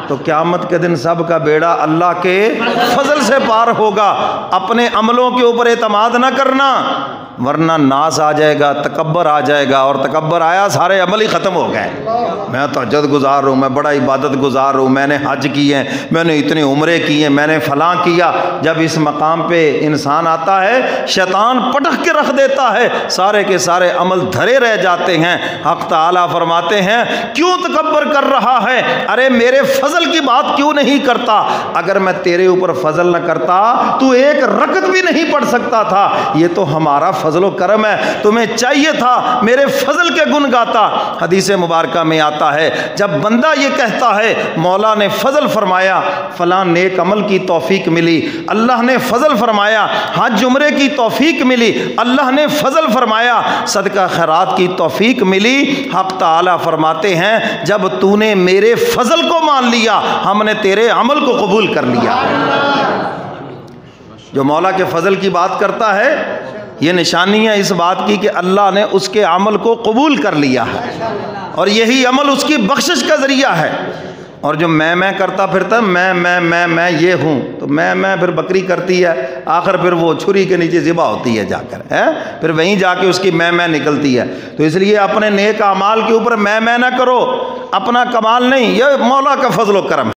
تو قیامت کے دن سب کا بیڑا اللہ کے فضل سے پار ہوگا۔ اپنے عملوں کے اوپر اعتماد نہ کرنا، ورنہ ناز آ جائے گا، تکبر آ جائے گا، اور تکبر آیا سارے عمل ہی ختم ہو گئے۔ میں تہجد گزار ہوں، میں بڑا عبادت گزار ہوں، میں نے حج کی ہیں، میں نے اتنے عمرے کی ہیں، میں نے فلاں کیا۔ جب اس مقام پہ انسان آتا ہے شیطان پٹخ کے رکھ دیتا ہے، سارے کے سارے عمل دھرے رہ جاتے ہیں۔ حق تعالیٰ فرماتے ہیں کیوں تکبر کر رہا ہے؟ ارے میرے فضل کی بات کیوں نہیں کرتا؟ اگر میں تیرے اوپر فضل نہ کرتا تو ایک رکعت بھی نہیں پڑھ سکتا تھا۔ یہ تو ہمارا فضل و کرم ہے، تمہیں چاہیے تھا میرے فضل کے گن گاتا۔ حدیث مبارکہ میں آتا ہے جب بندہ یہ کہتا ہے مولا نے فضل فرمایا فلاں نیک عمل کی توفیق ملی، اللہ نے فضل فرمایا حج عمرے کی توفیق ملی، اللہ نے فضل فرمایا صدقہ خیرات کی توفیق ملی، حق تعالیٰ فرماتے ہیں جب تو نے میرے فضل کو مان لیا ہم نے تیرے عمل کو قبول کر لیا۔ جو مولا کے فضل کی بات کرتا ہے یہ نشانی ہے اس بات کی کہ اللہ نے اس کے عمل کو قبول کر لیا ہے، اور یہی عمل اس کی بخشش کا ذریعہ ہے۔ اور جو میں کرتا پھرتا میں یہ ہوں، تو میں پھر بکری کرتی ہے، آخر پھر وہ چھری کے نیچے ذبح ہوتی ہے جا کر، پھر وہیں جا کے اس کی میں نکلتی ہے۔ تو اس لیے اپنے نیک اعمال کے اوپر میں نہ کرو، اپنا کمال نہیں، یہ مولا کا فضل و کرم ہے۔